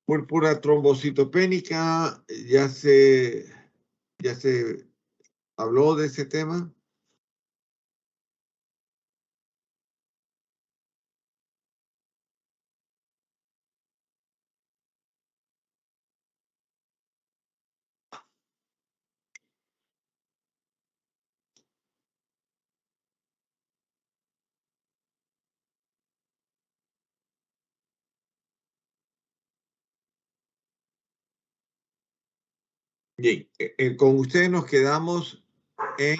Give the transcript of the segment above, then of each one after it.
Púrpura trombocitopénica, ya se habló de ese tema. Bien, con ustedes nos quedamos en...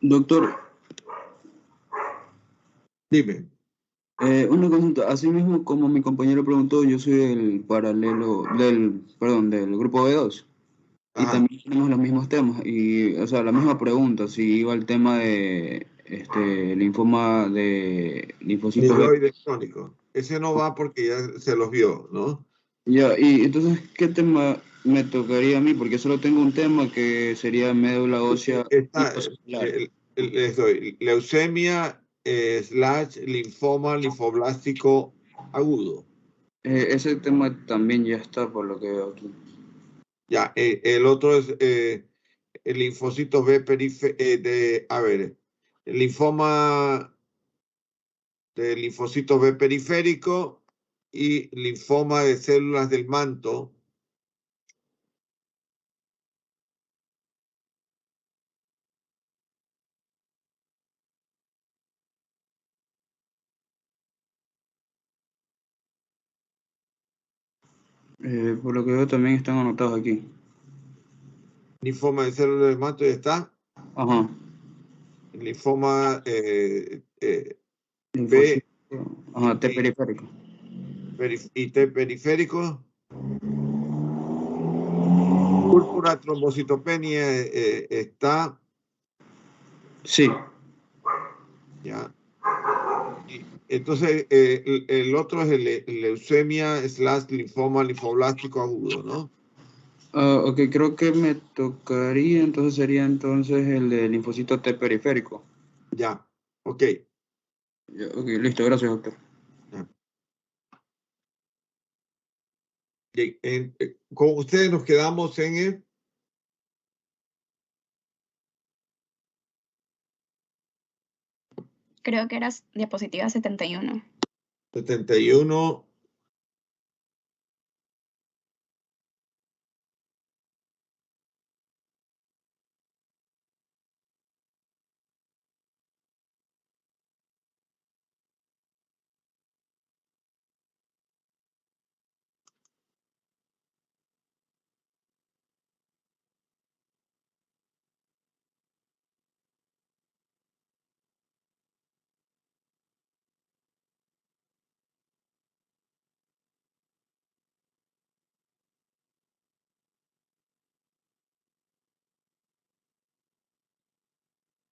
Doctor, Dime. una consulta. Así mismo como mi compañero preguntó, yo soy del del grupo B2. Y Ajá. también tenemos los mismos temas. Y, o sea, la misma pregunta, si iba el tema de linfoma de linfocitos B. Amiloide crónico. Ese no va porque ya se los vio, ¿no? Ya, y entonces, ¿qué tema me tocaría a mí? Porque solo tengo un tema que sería médula ósea Está, hipocelular. les doy leucemia slash linfoma linfoblástico agudo. Ese tema también ya está, por lo que veo aquí. Ya, el otro es el linfocito B a ver, el linfoma de linfocito B periférico y linfoma de células del manto. Por lo que veo también están anotados aquí. Linfoma de células del manto, ya está. Ajá. Linfoma B Linfocito. Ajá, T periférico. y T periférico. Púrpura trombocitopenia está. Sí. Ya. Entonces, el otro es el leucemia slash linfoma linfoblástico agudo, ¿no? Ok, creo que me tocaría, entonces sería entonces el de linfocito T periférico. Ya, ok. Ya, ok, listo, gracias, doctor. Ya. Bien, con ustedes nos quedamos en el Creo que era diapositiva 71. 71.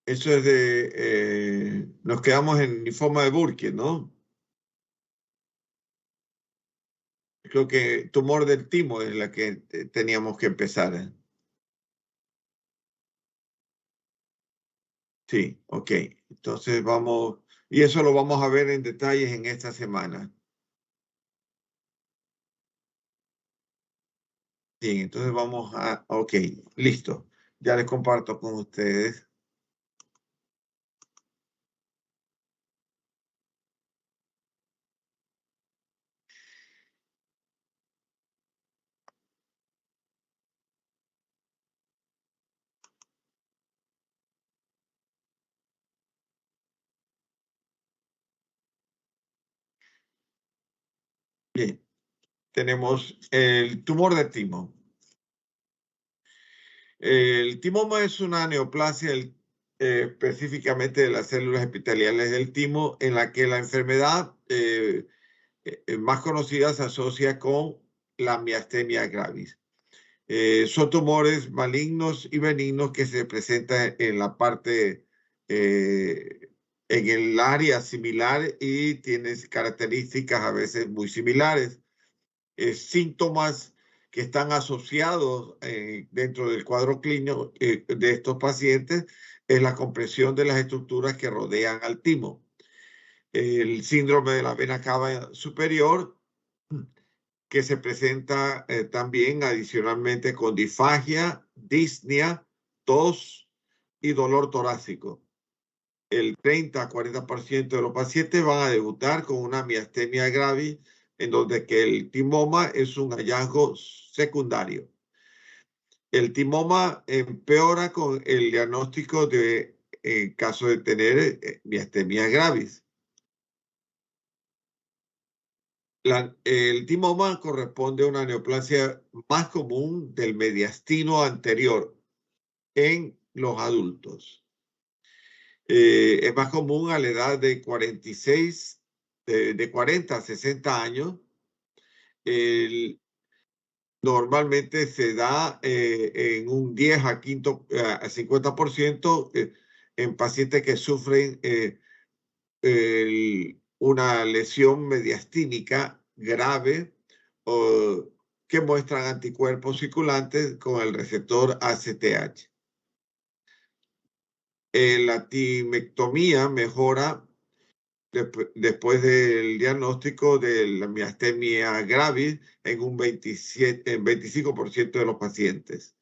Eso es nos quedamos en linfoma de Burkitt, ¿no? Creo que tumor del timo es la que teníamos que empezar. Sí, ok. Entonces vamos, y eso lo vamos a ver en detalles en esta semana. Bien, entonces vamos ok, listo. Ya les comparto con ustedes. Bien, tenemos el tumor de timo. El timoma es una neoplasia específicamente de las células epiteliales del timo, en la que la enfermedad más conocida se asocia con la miastenia gravis. Son tumores malignos y benignos que se presentan en la parte, en el área similar y tienen características a veces muy similares. Síntomas que están asociados dentro del cuadro clínico de estos pacientes es la compresión de las estructuras que rodean al timo. El síndrome de la vena cava superior que se presenta también adicionalmente con disfagia, disnea, tos y dolor torácico. El 30 a 40% de los pacientes van a debutar con una miastenia gravis, en donde que el timoma es un hallazgo secundario. El timoma empeora con el diagnóstico en caso de tener miastenia gravis. El timoma corresponde a una neoplasia más común del mediastino anterior en los adultos. Es más común a la edad de 40 a 60 años. Normalmente se da en un 10 a 50% en pacientes que sufren una lesión mediastínica grave o que muestran anticuerpos circulantes con el receptor ACTH. La timectomía mejora después del diagnóstico de la miastenia gravis en un 25% de los pacientes.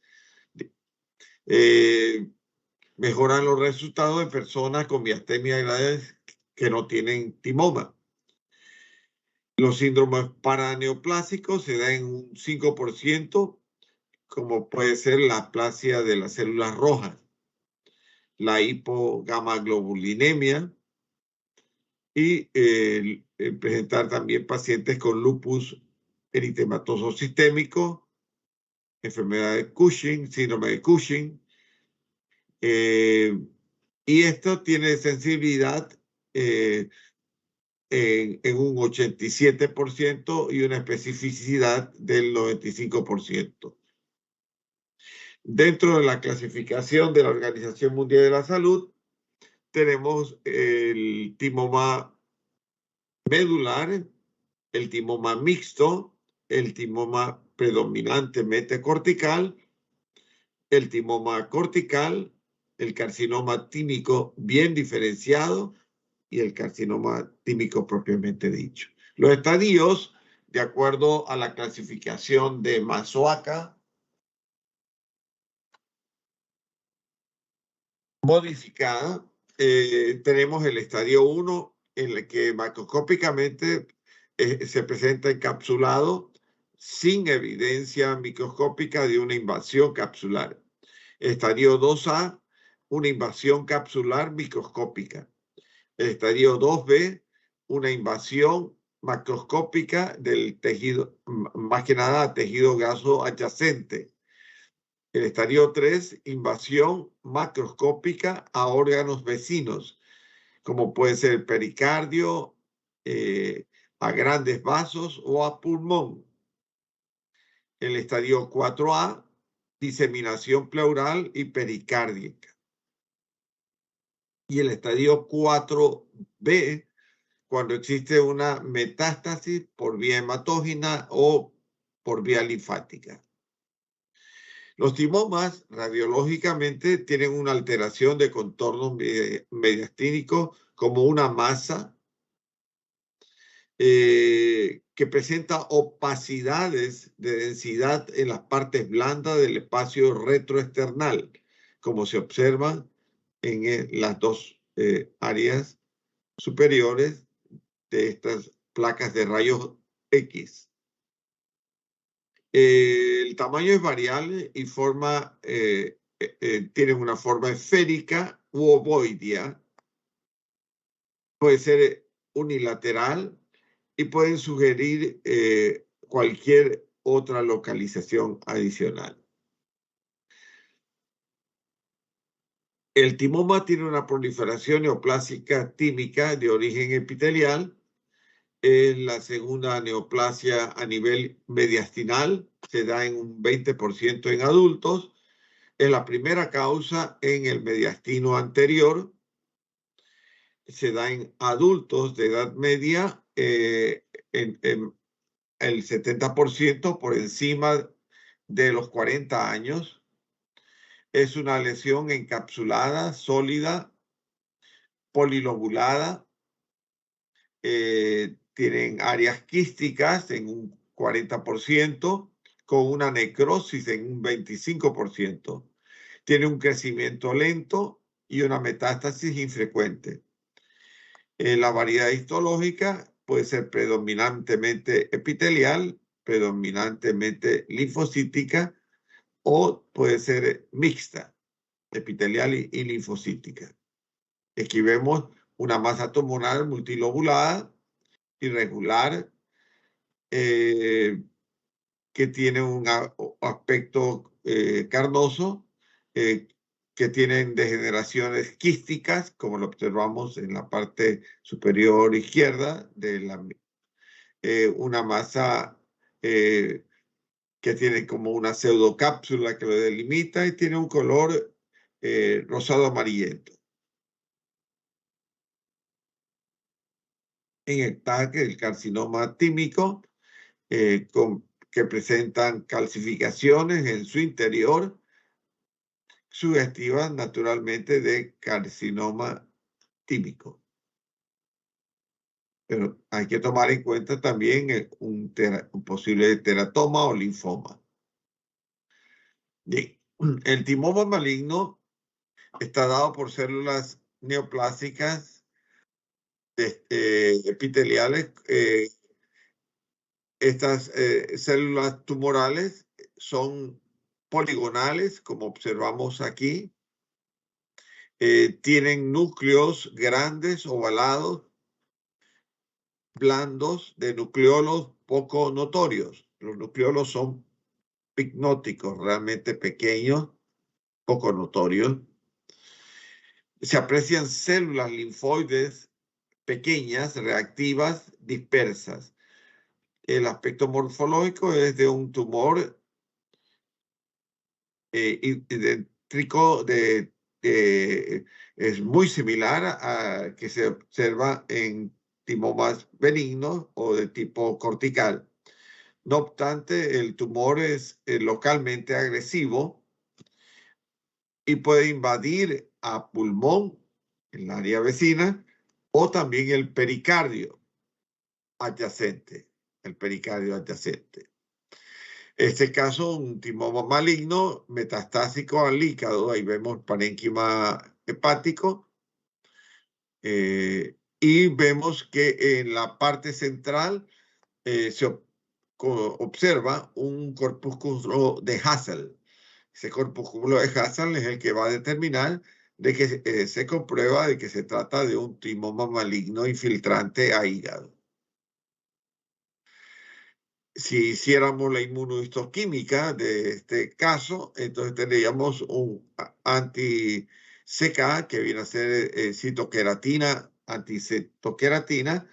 Mejoran los resultados en personas con miastenia gravis que no tienen timoma. Los síndromes paraneoplásicos se dan en un 5%, como puede ser la aplasia de las células rojas, la hipogamaglobulinemia y presentar también pacientes con lupus eritematoso sistémico, enfermedad de Cushing, síndrome de Cushing. Y esto tiene sensibilidad en un 87% y una especificidad del 95%. Dentro de la clasificación de la Organización Mundial de la Salud, tenemos el timoma medular, el timoma mixto, el timoma predominantemente cortical, el timoma cortical, el carcinoma tímico bien diferenciado y el carcinoma tímico propiamente dicho. Los estadios, de acuerdo a la clasificación de Matsuoka, modificada, tenemos el estadio 1, en el que macroscópicamente se presenta encapsulado sin evidencia microscópica de una invasión capsular. Estadio 2A, una invasión capsular microscópica. El estadio 2B, una invasión macroscópica del tejido, más que nada tejido graso adyacente. El estadio 3, invasión macroscópica a órganos vecinos, como puede ser el pericardio, a grandes vasos o a pulmón. El estadio 4A, diseminación pleural y pericárdica. Y el estadio 4B, cuando existe una metástasis por vía hematógena o por vía linfática. Los timomas radiológicamente tienen una alteración de contorno mediastínico como una masa que presenta opacidades de densidad en las partes blandas del espacio retroesternal, como se observa en las dos áreas superiores de estas placas de rayos X. El tamaño es variable y tiene una forma esférica u ovoidea. Puede ser unilateral y pueden sugerir cualquier otra localización adicional. El timoma tiene una proliferación neoplásica tímica de origen epitelial. Es la segunda neoplasia a nivel mediastinal, se da en un 20% en adultos. Es la primera causa en el mediastino anterior. Se da en adultos de edad media, en el 70% por encima de los 40 años. Es una lesión encapsulada, sólida, polilobulada. Tienen áreas quísticas en un 40%, con una necrosis en un 25%. Tiene un crecimiento lento y una metástasis infrecuente. La variedad histológica puede ser predominantemente epitelial, predominantemente linfocítica o puede ser mixta, epitelial y linfocítica. Aquí vemos una masa tumoral multilobulada, irregular, que tiene un aspecto carnoso, que tienen degeneraciones quísticas, como lo observamos en la parte superior izquierda de una masa que tiene como una pseudocápsula que lo delimita y tiene un color rosado amarillento. En el ataque del carcinoma tímico, que presentan calcificaciones en su interior, sugestivas naturalmente de carcinoma tímico. Pero hay que tomar en cuenta también un posible teratoma o linfoma. Bien, el timoma maligno está dado por células neoplásicas epiteliales. Estas células tumorales son poligonales, como observamos aquí. Tienen núcleos grandes, ovalados, blandos, de nucleolos poco notorios. Los nucleolos son picnóticos, realmente pequeños, poco notorios. Se aprecian células linfoides pequeñas, reactivas, dispersas. El aspecto morfológico es de un tumor idéntrico, es muy similar a que se observa en timomas benignos o de tipo cortical. No obstante, el tumor es localmente agresivo y puede invadir a pulmón, en el área vecina, o también el pericardio adyacente. Este caso, un timoma maligno metastásico al hígado, ahí vemos parénquima hepático, y vemos que en la parte central se observa un corpúsculo de Hassel. Ese corpúsculo de Hassel es el que va a determinar de que se comprueba de que se trata de un timoma maligno infiltrante a hígado. Si hiciéramos la inmunohistoquímica de este caso, entonces tendríamos un anti-CK que viene a ser citoqueratina, anticitoqueratina.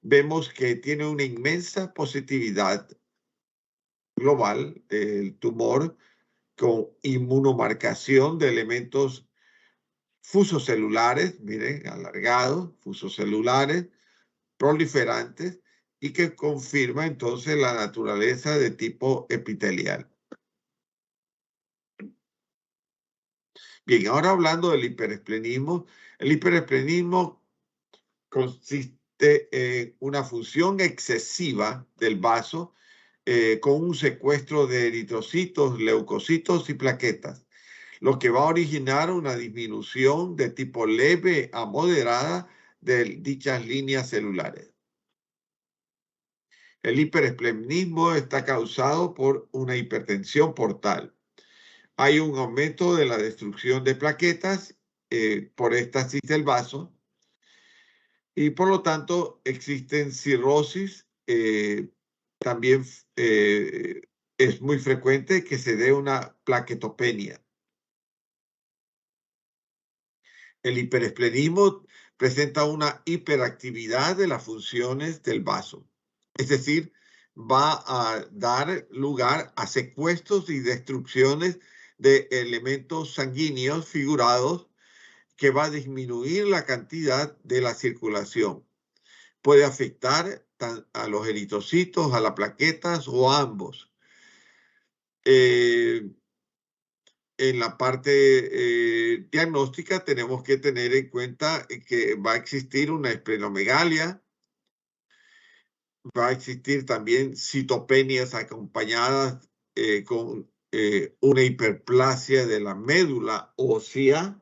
Vemos que tiene una inmensa positividad global del tumor con inmunomarcación de elementos fusocelulares, miren, alargados, fusocelulares, proliferantes, y que confirma entonces la naturaleza de tipo epitelial. Bien, ahora hablando del hiperesplenismo, el hiperesplenismo consiste en una función excesiva del vaso con un secuestro de eritrocitos, leucocitos y plaquetas, lo que va a originar una disminución de tipo leve a moderada de dichas líneas celulares. El hiperesplenismo está causado por una hipertensión portal. Hay un aumento de la destrucción de plaquetas por éstasis del vaso y por lo tanto existen cirrosis. También es muy frecuente que se dé una plaquetopenia. El hiperesplenismo presenta una hiperactividad de las funciones del vaso. Es decir, va a dar lugar a secuestros y destrucciones de elementos sanguíneos figurados que va a disminuir la cantidad de la circulación. Puede afectar a los eritrocitos, a las plaquetas o a ambos. En la parte diagnóstica tenemos que tener en cuenta que va a existir una esplenomegalia, va a existir también citopenias acompañadas con una hiperplasia de la médula ósea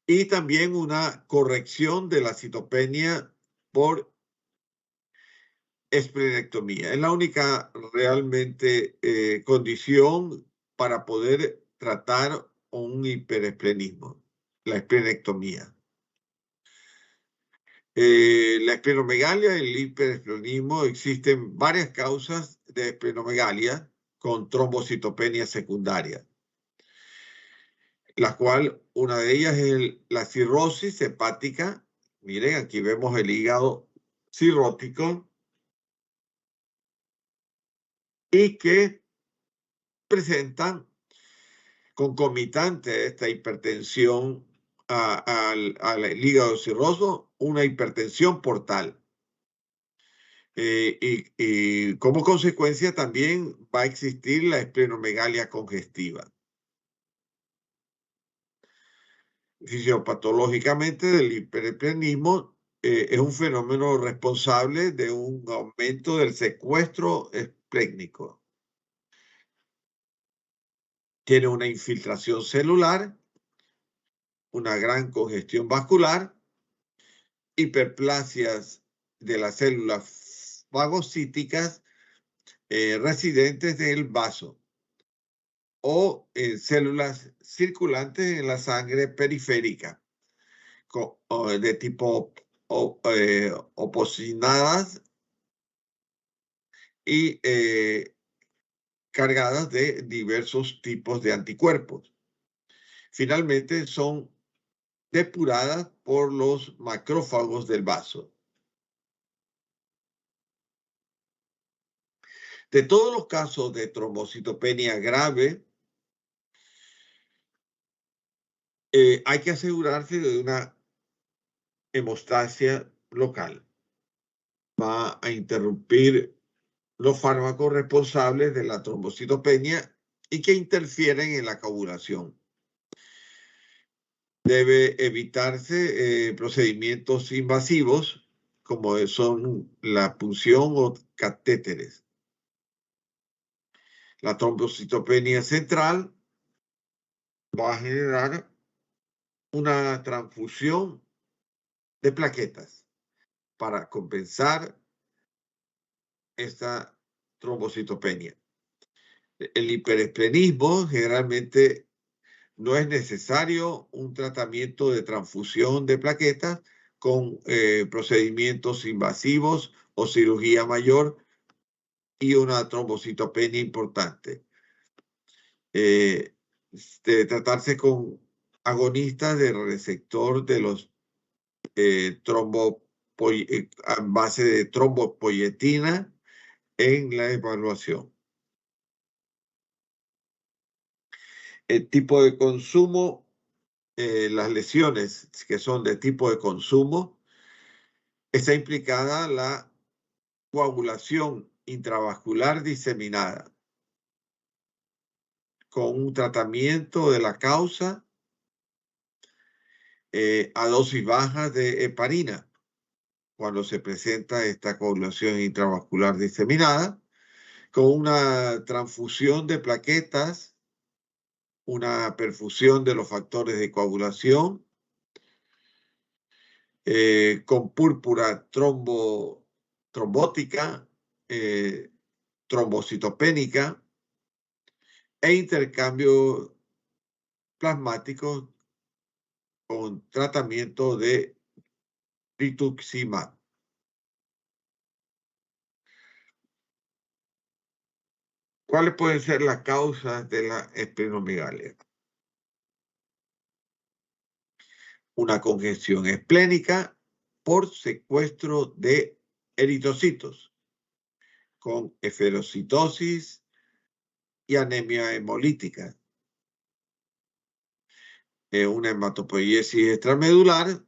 y también una corrección de la citopenia por esplenectomía. Es la única realmente condición para poder tratar un hiperesplenismo, la esplenectomía. La esplenomegalia y el hiperesplenismo, existen varias causas de esplenomegalia con trombocitopenia secundaria, la cual una de ellas es la cirrosis hepática. Miren, aquí vemos el hígado cirrótico y que presentan concomitante a esta hipertensión al hígado cirroso, una hipertensión portal. Y como consecuencia también va a existir la esplenomegalia congestiva. Fisiopatológicamente, del hiperesplenismo es un fenómeno responsable de un aumento del secuestro esplénico. Tiene una infiltración celular, una gran congestión vascular, hiperplasias de las células fagocíticas residentes del vaso o células circulantes en la sangre periférica de tipo opocinadas y cargadas de diversos tipos de anticuerpos. Finalmente son depuradas por los macrófagos del vaso. De todos los casos de trombocitopenia grave, hay que asegurarse de una hemostasia local. Va a interrumpir los fármacos responsables de la trombocitopenia y que interfieren en la coagulación. Debe evitarse procedimientos invasivos como son la punción o catéteres. La trombocitopenia central va a generar una transfusión de plaquetas para compensar esta trombocitopenia. El hiperesplenismo generalmente no es necesario un tratamiento de transfusión de plaquetas con procedimientos invasivos o cirugía mayor y una trombocitopenia importante. De tratarse con agonistas del receptor de los a base de trombopoyetina en la evaluación. El tipo de consumo, las lesiones que son de tipo de consumo, está implicada la coagulación intravascular diseminada con un tratamiento de la causa a dosis bajas de heparina cuando se presenta esta coagulación intravascular diseminada, con una transfusión de plaquetas, una perfusión de los factores de coagulación, con púrpura trombótica, trombocitopénica e intercambio plasmático con tratamiento de rituximab. ¿Cuáles pueden ser las causas de la esplenomegalia? Una congestión esplénica por secuestro de eritrocitos con eferocitosis y anemia hemolítica. Una hematopoiesis extramedular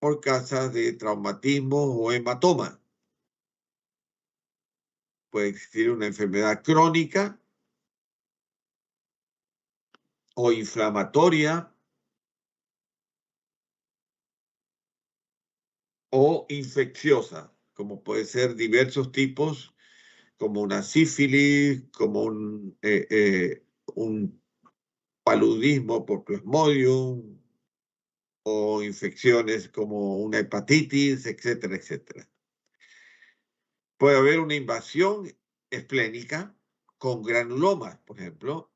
por causa de traumatismo o hematoma. Puede existir una enfermedad crónica o inflamatoria o infecciosa, como puede ser diversos tipos, como una sífilis, como un paludismo por plasmodium, o infecciones como una hepatitis, etcétera, etcétera. Puede haber una invasión esplénica con granulomas, por ejemplo.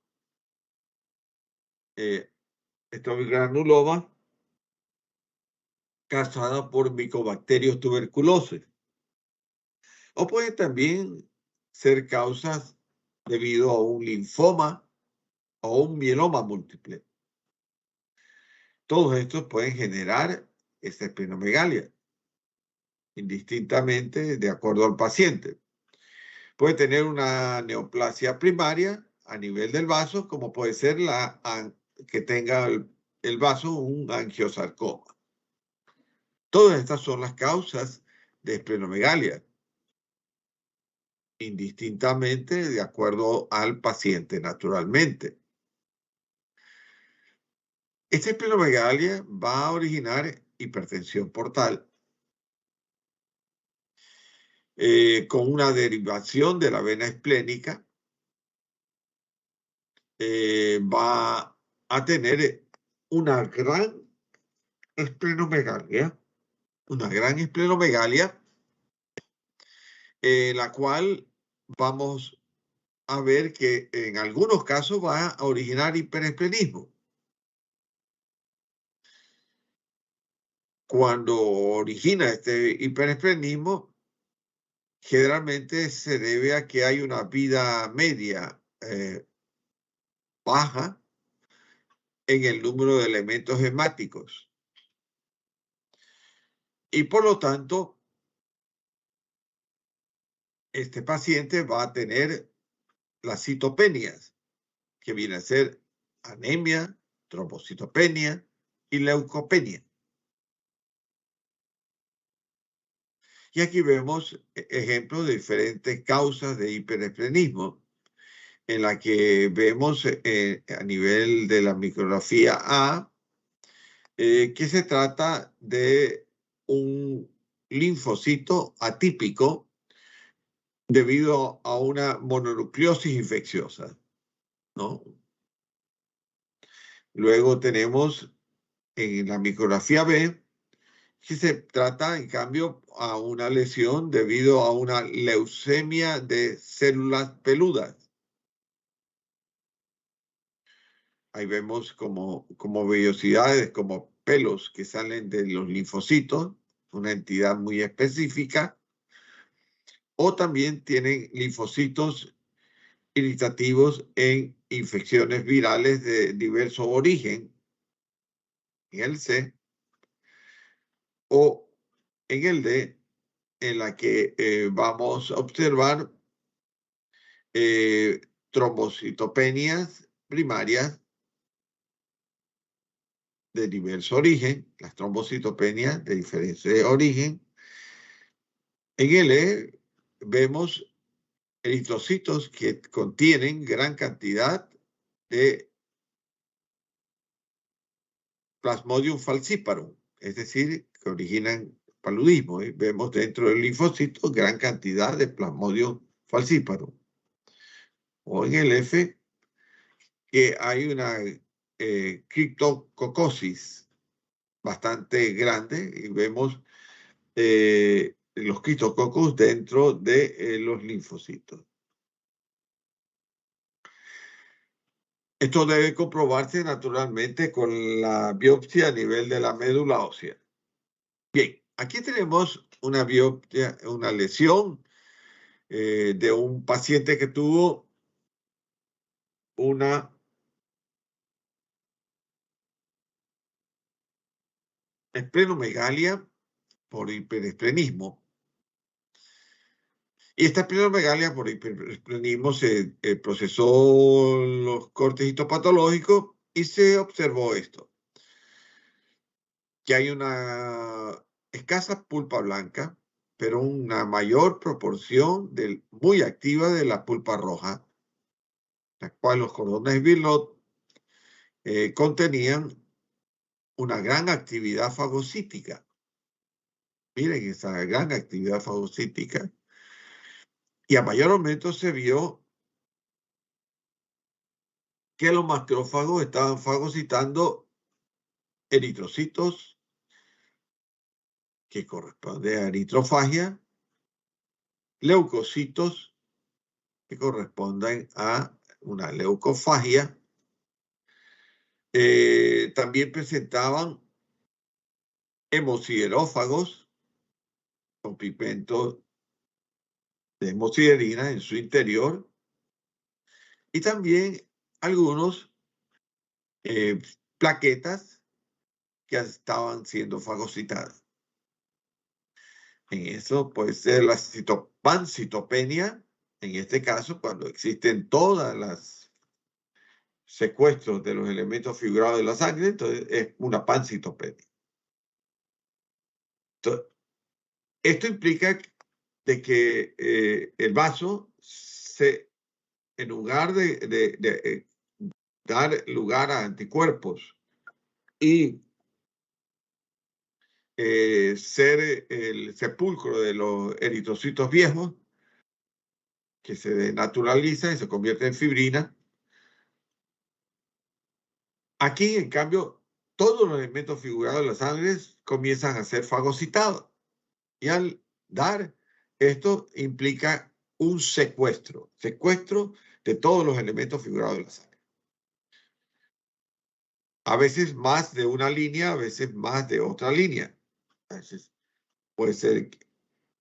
Estos granulomas causados por micobacterios tuberculosis. O pueden también ser causas debido a un linfoma o un mieloma múltiple. Todos estos pueden generar esta esplenomegalia, indistintamente de acuerdo al paciente. Puede tener una neoplasia primaria a nivel del vaso, como puede ser que tenga el vaso un angiosarcoma. Todas estas son las causas de esplenomegalia, indistintamente de acuerdo al paciente, naturalmente. Esta esplenomegalia va a originar hipertensión portal con una derivación de la vena esplénica. Va a tener una gran esplenomegalia, la cual vamos a ver que en algunos casos va a originar hiperesplenismo. Cuando origina este hiperesplenismo, generalmente se debe a que hay una vida media baja en el número de elementos hemáticos. Y por lo tanto, este paciente va a tener las citopenias, que viene a ser anemia, trombocitopenia y leucopenia. Y aquí vemos ejemplos de diferentes causas de hiperesplenismo, en la que vemos a nivel de la micrografía A, que se trata de un linfocito atípico debido a una mononucleosis infecciosa, ¿no? Luego tenemos en la micrografía B, que se trata, en cambio, a una lesión debido a una leucemia de células peludas. Ahí vemos como vellosidades, como pelos que salen de los linfocitos, una entidad muy específica. O también tienen linfocitos irritativos en infecciones virales de diverso origen, en el C, o en el D, en la que vamos a observar trombocitopenias primarias de diverso origen, las trombocitopenias de diferente origen. En el E vemos eritrocitos que contienen gran cantidad de Plasmodium falciparum, es decir, que originan paludismo. Vemos dentro del linfocito gran cantidad de Plasmodium falciparum. O en el F, que hay una criptococosis bastante grande y vemos los criptococos dentro de los linfocitos. Esto debe comprobarse naturalmente con la biopsia a nivel de la médula ósea. Bien, aquí tenemos una biopsia, una lesión de un paciente que tuvo una esplenomegalia por hiperesplenismo. Y esta esplenomegalia por hiperesplenismo se procesó los cortes histopatológicos y se observó esto, que hay una escasa pulpa blanca, pero una mayor proporción muy activa de la pulpa roja, la cual los cordones Birlot contenían una gran actividad fagocítica. Miren esa gran actividad fagocítica. Y a mayor aumento se vio que los macrófagos estaban fagocitando eritrocitos, que corresponde a eritrofagia, leucocitos, que corresponden a una leucofagia. También presentaban hemosiderófagos con pigmentos de hemosiderina en su interior, y también algunos plaquetas que estaban siendo fagocitadas. En eso puede ser la pancitopenia, en este caso, cuando existen todas las secuestros de los elementos figurados de la sangre, entonces es una pancitopenia. Entonces, esto implica de que el vaso, en lugar de dar lugar a anticuerpos y ser el sepulcro de los eritrocitos viejos, que se denaturaliza y se convierte en fibrina. Aquí, en cambio, todos los elementos figurados de la sangre comienzan a ser fagocitados. Y al dar esto implica un secuestro de todos los elementos figurados de la sangre. A veces más de una línea, a veces más de otra línea. A veces puede ser,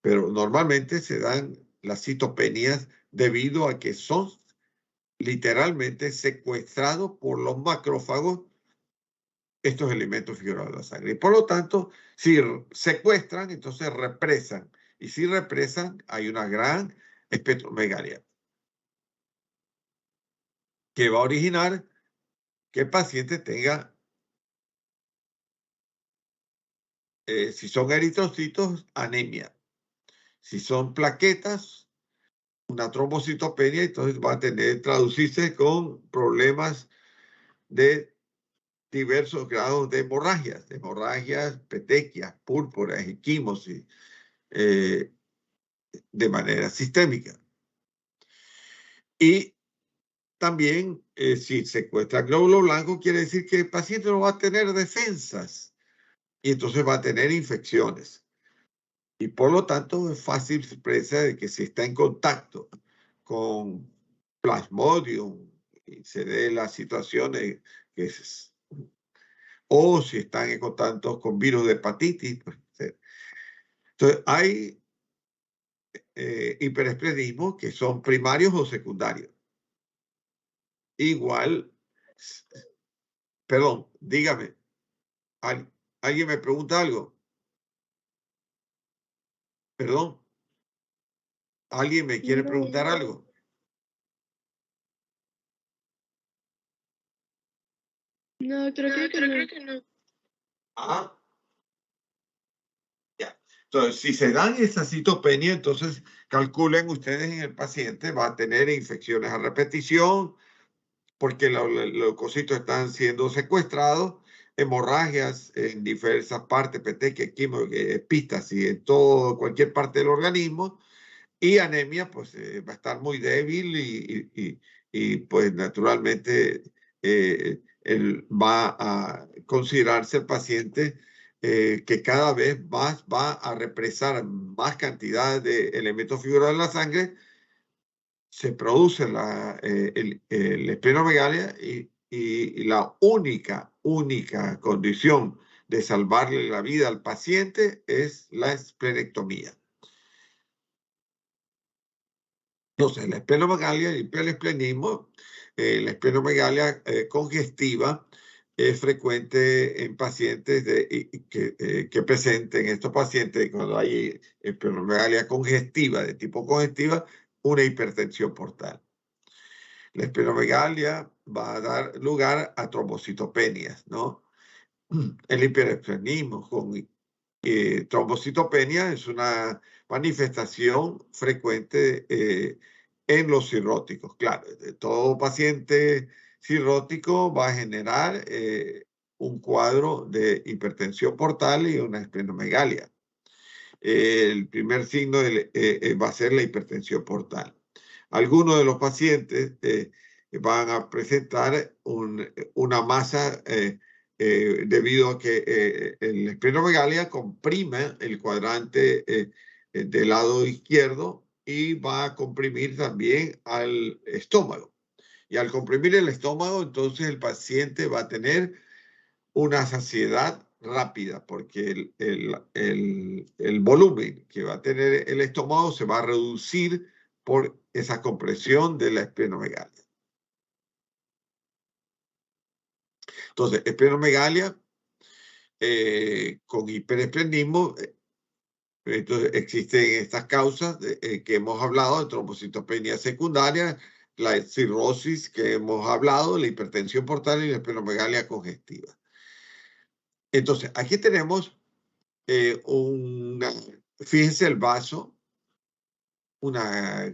pero normalmente se dan las citopenias debido a que son literalmente secuestrados por los macrófagos estos elementos figurados de la sangre. Y por lo tanto, si secuestran, entonces represan. Y si represan, hay una gran espectromegalia que va a originar que el paciente tenga, si son eritrocitos, anemia. Si son plaquetas, una trombocitopenia, entonces va a tener traducirse con problemas de diversos grados de hemorragias, petequias, púrpuras, equimosis, de manera sistémica. Y también, si secuestra glóbulo blanco, quiere decir que el paciente no va a tener defensas y entonces va a tener infecciones. Y por lo tanto, es fácil sorpresa de que si está en contacto con Plasmodium y se dé la situación de que o si están en contacto con virus de hepatitis. Pues, entonces, hay hiperesplenismos que son primarios o secundarios. Igual, perdón, dígame, ¿alguien me pregunta algo? Perdón, ¿alguien me quiere preguntar algo? No, creo que no. Ah, ya. Entonces, si se dan esa citopenia, entonces calculen ustedes en el paciente va a tener infecciones a repetición porque los leucocitos están siendo secuestrados, hemorragias en diversas partes, petequias, epístasis, en todo, cualquier parte del organismo, y anemia, pues va a estar muy débil y pues naturalmente él va a considerarse el paciente que cada vez más va a represar más cantidad de elementos figurados en la sangre, se produce el esplenomegalia y la única condición de salvarle la vida al paciente es la esplenectomía. Entonces, la esplenomegalia y el hiperesplenismo, la esplenomegalia congestiva es frecuente en pacientes que presenten estos pacientes cuando hay esplenomegalia congestiva, de tipo congestiva, una hipertensión portal. La esplenomegalia va a dar lugar a trombocitopenias, ¿no? El hiperesplenismo con trombocitopenia es una manifestación frecuente en los cirróticos. Claro, todo paciente cirrótico va a generar un cuadro de hipertensión portal y una esplenomegalia. El primer signo va a ser la hipertensión portal. Algunos de los pacientes van a presentar una masa debido a que la esplenomegalia comprime el cuadrante del lado izquierdo y va a comprimir también al estómago. Y al comprimir el estómago, entonces el paciente va a tener una saciedad rápida, porque el volumen que va a tener el estómago se va a reducir por esa compresión de la esplenomegalia. Entonces, esplenomegalia con hiperesplenismo, entonces existen estas causas que hemos hablado, de trombocitopenia secundaria, la cirrosis que hemos hablado, la hipertensión portal y la esplenomegalia congestiva. Entonces, aquí tenemos fíjense el vaso, un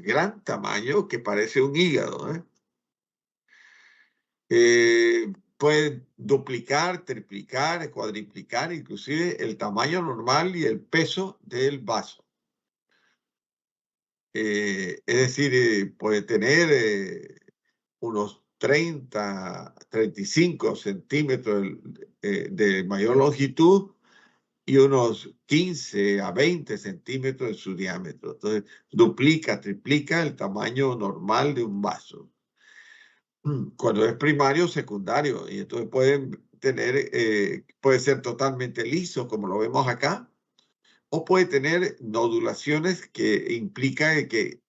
gran tamaño que parece un hígado, puede duplicar, triplicar, cuadriplicar, inclusive el tamaño normal y el peso del vaso. Es decir, puede tener unos 30, 35 centímetros de mayor longitud y unos 15 a 20 centímetros de su diámetro. Entonces, duplica, triplica el tamaño normal de un vaso. Cuando es primario o secundario, y entonces pueden tener, puede ser totalmente liso, como lo vemos acá, o puede tener nodulaciones que implica que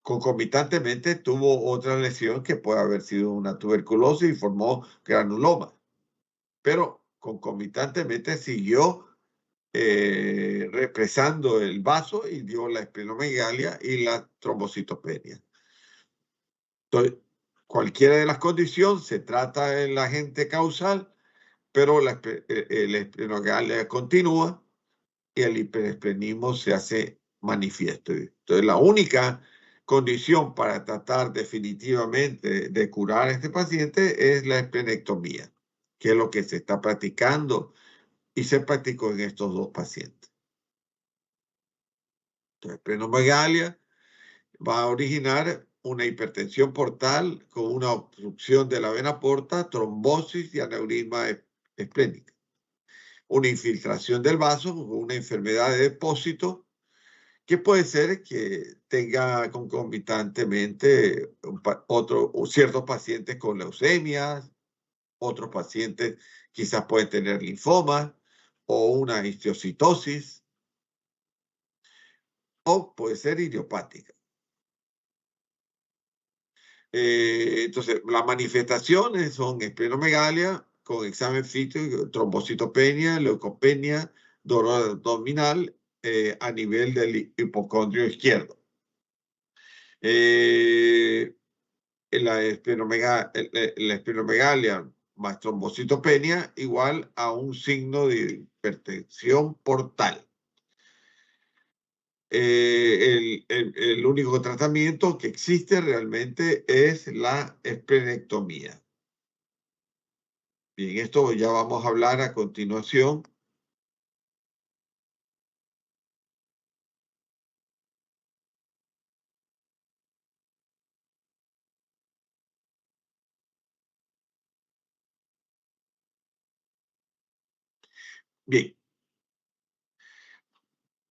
concomitantemente tuvo otra lesión que puede haber sido una tuberculosis y formó granuloma, pero concomitantemente siguió represando el vaso y dio la esplenomegalia y la trombocitopenia. Entonces, cualquiera de las condiciones se trata del agente causal, pero la esplenomegalia continúa y el hiperesplenismo se hace manifiesto. Entonces, la única condición para tratar definitivamente de curar a este paciente es la esplenectomía, que es lo que se está practicando y se practicó en estos dos pacientes. Entonces, esplenomegalia va a originar una hipertensión portal con una obstrucción de la vena porta, trombosis y aneurisma esplénica. Una infiltración del vaso con una enfermedad de depósito que puede ser que tenga concomitantemente ciertos pacientes con leucemias, otros pacientes quizás pueden tener linfomas o una histiocytosis, o puede ser idiopática. Entonces, las manifestaciones son esplenomegalia con examen físico, trombocitopenia, leucopenia, dolor abdominal a nivel del hipocondrio izquierdo. La esplenomegalia más trombocitopenia igual a un signo de hipertensión portal. El único tratamiento que existe realmente es la esplenectomía. Bien, esto ya vamos a hablar a continuación. Bien.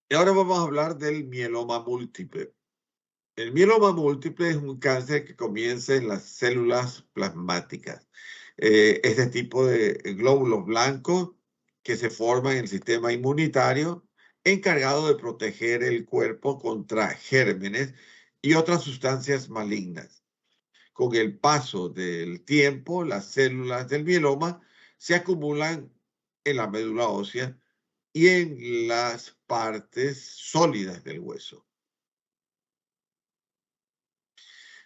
Y ahora vamos a hablar del mieloma múltiple. El mieloma múltiple es un cáncer que comienza en las células plasmáticas. Este tipo de glóbulos blancos que se forman en el sistema inmunitario encargado de proteger el cuerpo contra gérmenes y otras sustancias malignas. Con el paso del tiempo, las células del mieloma se acumulan en la médula ósea y en las partes sólidas del hueso.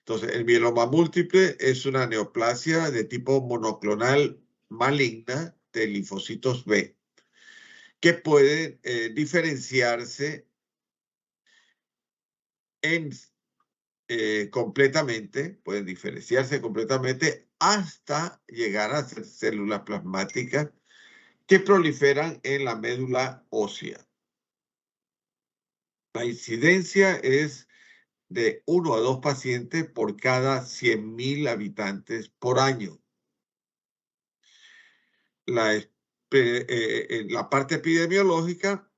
Entonces, el mieloma múltiple es una neoplasia de tipo monoclonal maligna de linfocitos B que puede diferenciarse completamente hasta llegar a ser células plasmáticas que proliferan en la médula ósea. La incidencia es de 1 a 2 pacientes por cada 100.000 habitantes por año. La parte epidemiológica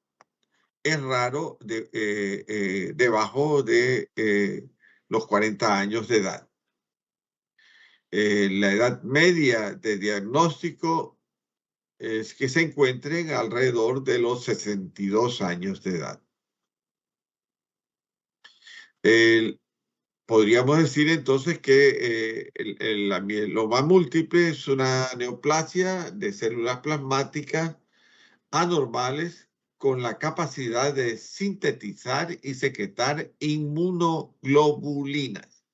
es raro debajo de los 40 años de edad. La edad media de diagnóstico es que se encuentren alrededor de los 62 años de edad. Podríamos decir entonces que la mieloma múltiple es una neoplasia de células plasmáticas anormales con la capacidad de sintetizar y secretar inmunoglobulinas.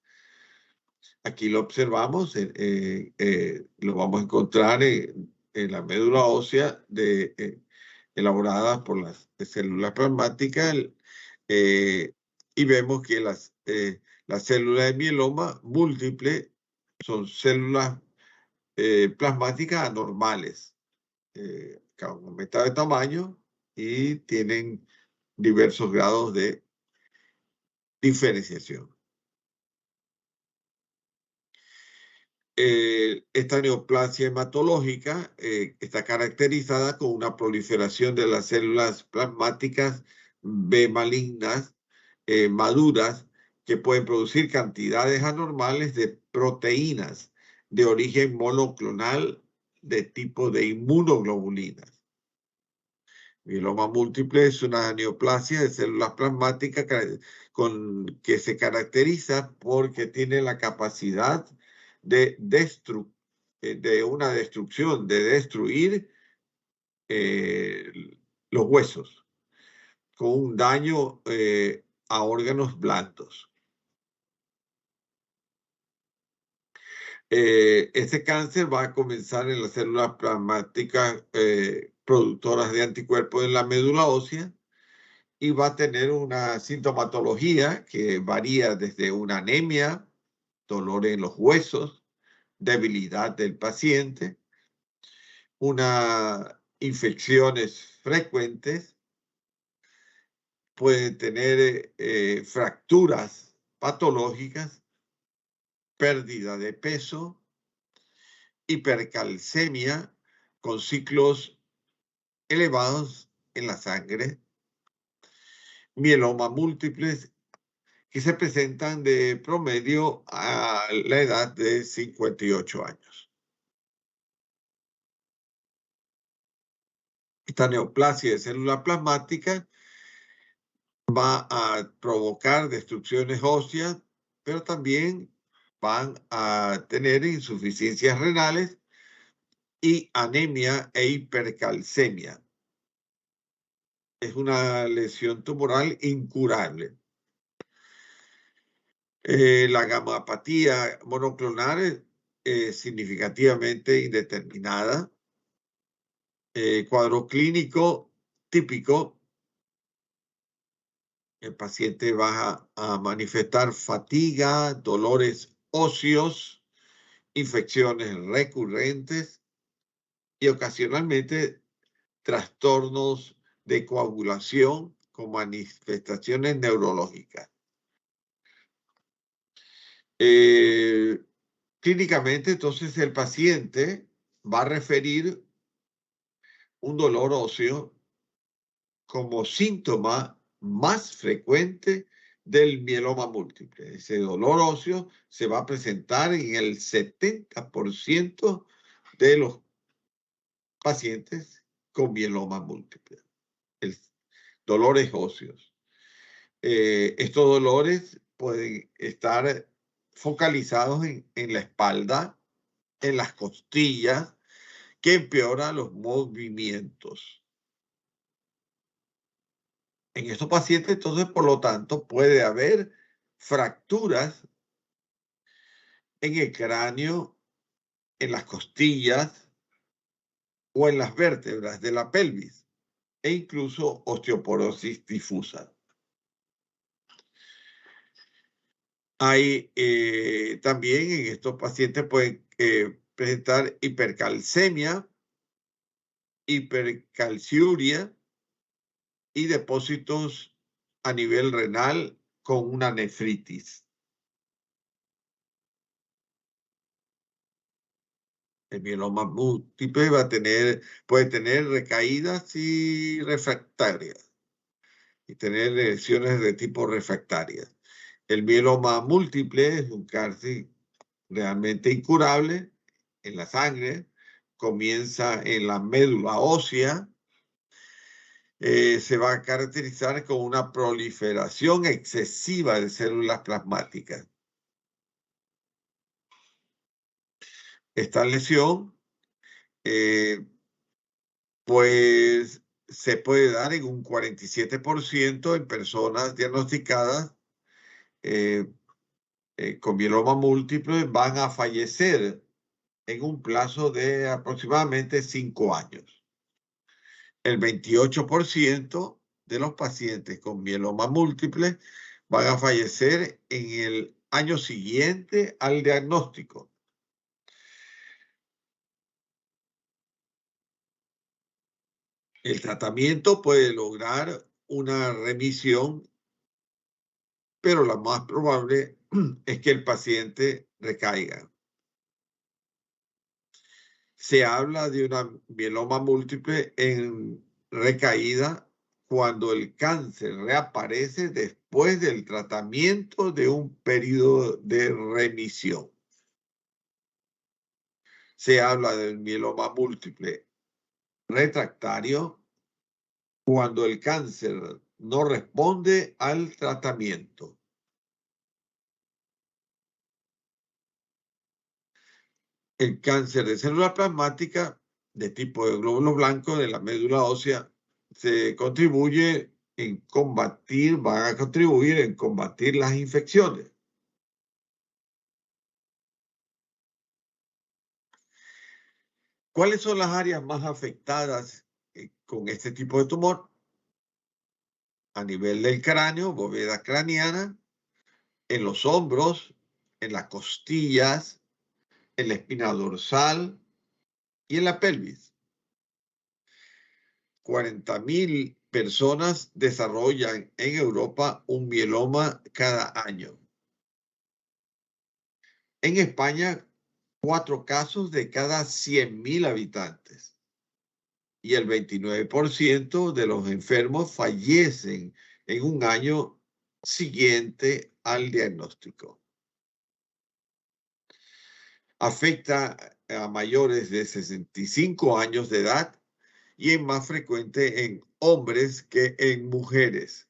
Aquí lo observamos, lo vamos a encontrar en la médula ósea elaborada por las células plasmáticas y vemos que las células de mieloma múltiple son células plasmáticas anormales, que han aumentado de tamaño y tienen diversos grados de diferenciación. Esta neoplasia hematológica está caracterizada con una proliferación de las células plasmáticas B malignas maduras que pueden producir cantidades anormales de proteínas de origen monoclonal de tipo de inmunoglobulinas. Mieloma múltiple es una neoplasia de células plasmáticas que se caracteriza porque tiene la capacidad de una destrucción, de destruir los huesos con un daño a órganos blandos. Este cáncer va a comenzar en las células plasmáticas productoras de anticuerpos en la médula ósea y va a tener una sintomatología que varía desde una anemia, dolor en los huesos, debilidad del paciente, unas infecciones frecuentes, puede tener fracturas patológicas, pérdida de peso, hipercalcemia con ciclos elevados en la sangre, mieloma múltiples que se presentan de promedio a la edad de 58 años. Esta neoplasia de célula plasmática va a provocar destrucciones óseas, pero también van a tener insuficiencias renales y anemia e hipercalcemia. Es una lesión tumoral incurable. La gamapatía monoclonal es significativamente indeterminada. Cuadro clínico típico. El paciente va a manifestar fatiga, dolores óseos, infecciones recurrentes y ocasionalmente trastornos de coagulación con manifestaciones neurológicas. Clínicamente, entonces, el paciente va a referir un dolor óseo como síntoma más frecuente del mieloma múltiple. Ese dolor óseo se va a presentar en el 70% de los pacientes con mieloma múltiple. Dolores óseos. Estos dolores pueden estar focalizados en la espalda, en las costillas, que empeoran los movimientos. En estos pacientes, entonces, por lo tanto, puede haber fracturas en el cráneo, en las costillas o en las vértebras de la pelvis e incluso osteoporosis difusa. Hay también en estos pacientes pueden presentar hipercalcemia, hipercalciuria y depósitos a nivel renal con una nefritis. El mieloma múltiple puede tener recaídas y refractarias, y tener lesiones de tipo refractarias. El mieloma múltiple es un cáncer realmente incurable en la sangre, comienza en la médula ósea, se va a caracterizar con una proliferación excesiva de células plasmáticas. Esta lesión, pues, se puede dar en un 47% en personas diagnosticadas con mieloma múltiple, van a fallecer en un plazo de aproximadamente 5 años. El 28% de los pacientes con mieloma múltiple van a fallecer en el año siguiente al diagnóstico. El tratamiento puede lograr una remisión, pero lo más probable es que el paciente recaiga. Se habla de una mieloma múltiple en recaída cuando el cáncer reaparece después del tratamiento de un periodo de remisión. Se habla del mieloma múltiple refractario cuando el cáncer no responde al tratamiento. El cáncer de célula plasmática de tipo de glóbulos blancos de la médula ósea se contribuye en combatir, van a contribuir en combatir las infecciones. ¿Cuáles son las áreas más afectadas con este tipo de tumor? A nivel del cráneo, bóveda craneana, en los hombros, en las costillas, en la espina dorsal y en la pelvis. 40.000 personas desarrollan en Europa un mieloma cada año. En España, 4 casos de cada 100.000 habitantes. Y el 29% de los enfermos fallecen en un año siguiente al diagnóstico. Afecta a mayores de 65 años de edad y es más frecuente en hombres que en mujeres.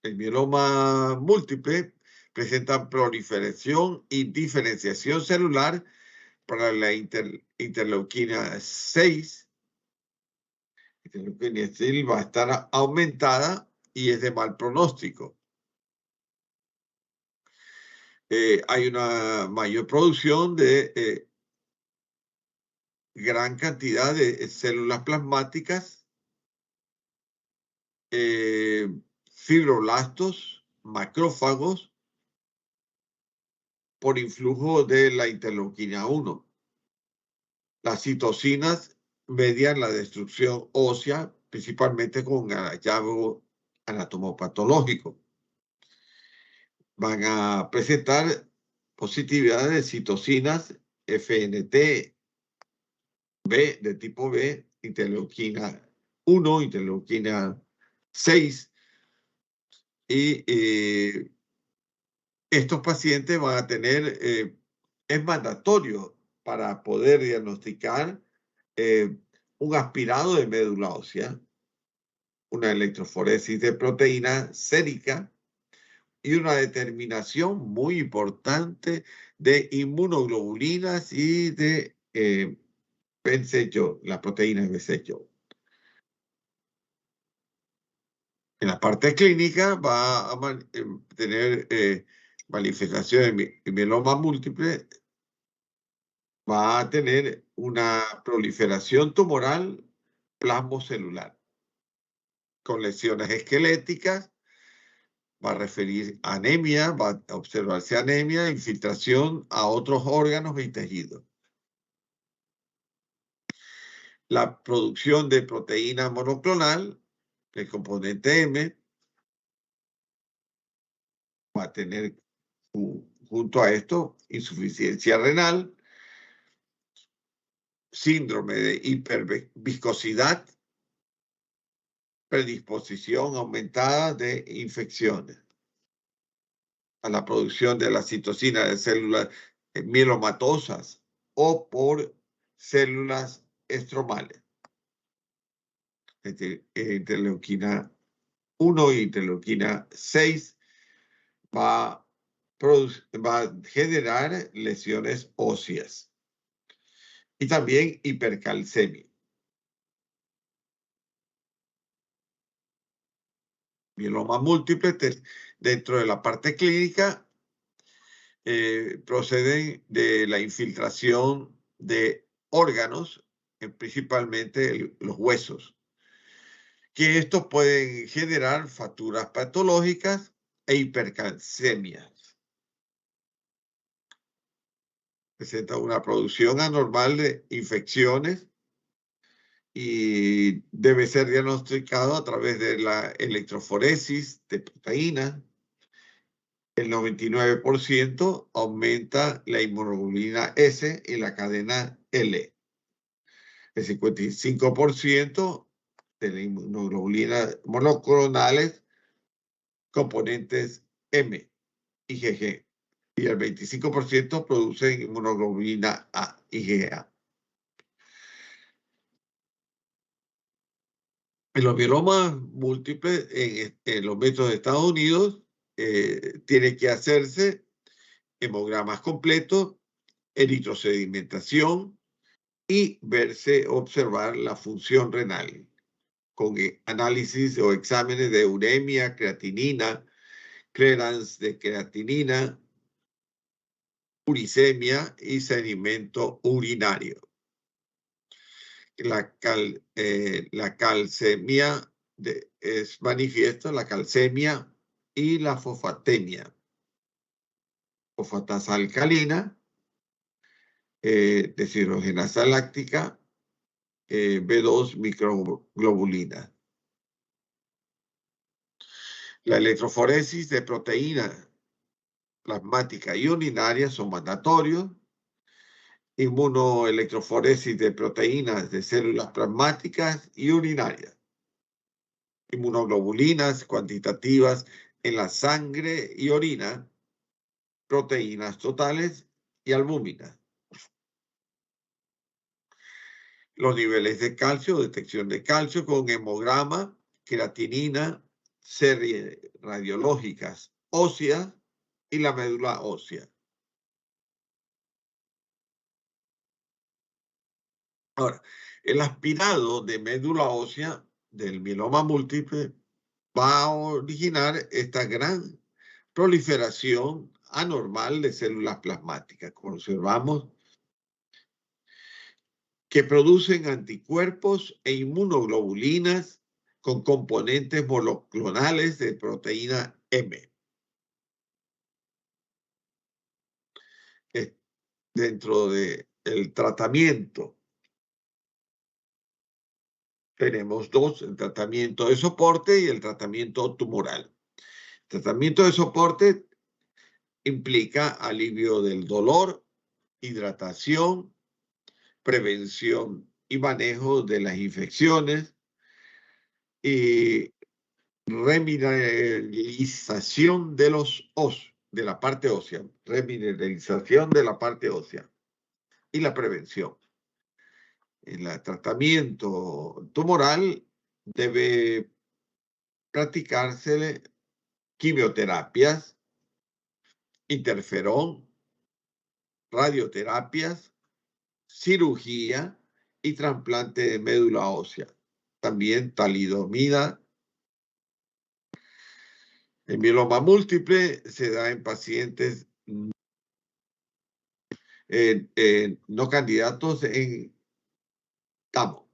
El mieloma múltiple presenta proliferación y diferenciación celular para la interleuquina 6. La interleuquina 6 va a estar aumentada y es de mal pronóstico. Hay una mayor producción de gran cantidad de células plasmáticas, fibroblastos, macrófagos, por influjo de la interleuquina 1. Las citocinas median la destrucción ósea, principalmente con hallazgo anatomopatológico. Van a presentar positividad de citocinas FNT B, de tipo B, interleuquina 1, interleuquina 6, y estos pacientes van a tener, es mandatorio para poder diagnosticar un aspirado de médula ósea, una electroforesis de proteína sérica y una determinación muy importante de inmunoglobulinas y de BCAA, la proteína BCAA. En la parte clínica va a tener manifestaciones de mieloma múltiple, va a tener una proliferación tumoral plasmocelular con lesiones esqueléticas, va a referir anemia, va a observarse anemia, infiltración a otros órganos y tejidos. La producción de proteína monoclonal El componente M va a tener junto a esto insuficiencia renal, síndrome de hiperviscosidad, predisposición aumentada de infecciones a la producción de la citocina de células mielomatosas o por células estromales. Interleuquina 1 y interleuquina 6 va a generar lesiones óseas y también hipercalcemia. Mieloma múltiple, dentro de la parte clínica, proceden de la infiltración de órganos, principalmente los huesos, que estos pueden generar fracturas patológicas e hipercalcemias. Presenta una producción anormal de infecciones y debe ser diagnosticado a través de la electroforesis de proteínas. El 99% aumenta la inmunoglobulina S y la cadena L. El 55% de la inmunoglobulina monoclonales, componentes M y GG. Y el 25% producen inmunoglobulina A y GA. En los mielomas múltiples, en los métodos de Estados Unidos, tiene que hacerse hemogramas completos, eritrosedimentación y observar la función renal con análisis o exámenes de uremia, creatinina, clearance de creatinina, uricemia y sedimento urinario. La calcemia es manifiesto, la calcemia y la fosfatemia. Fosfatasa alcalina, deshidrogenasa láctica, B2 microglobulina. La electroforesis de proteínas plasmática y urinaria son mandatorios. Inmunoelectroforesis de proteínas de células plasmáticas y urinarias. Inmunoglobulinas cuantitativas en la sangre y orina, proteínas totales y albúminas. Los niveles de calcio, detección de calcio con hemograma, creatinina, series radiológicas óseas y la médula ósea. Ahora, el aspirado de médula ósea del mieloma múltiple va a originar esta gran proliferación anormal de células plasmáticas, como observamos, que producen anticuerpos e inmunoglobulinas con componentes monoclonales de proteína M. Dentro del tratamiento tenemos dos, el tratamiento de soporte y el tratamiento tumoral. El tratamiento de soporte implica alivio del dolor, hidratación, prevención y manejo de las infecciones y remineralización de los de la parte ósea, remineralización de la parte ósea y la prevención. En el tratamiento tumoral debe practicarse quimioterapias, interferón, radioterapias, cirugía y trasplante de médula ósea. También talidomida. El mieloma múltiple se da en pacientes no candidatos en TAMO.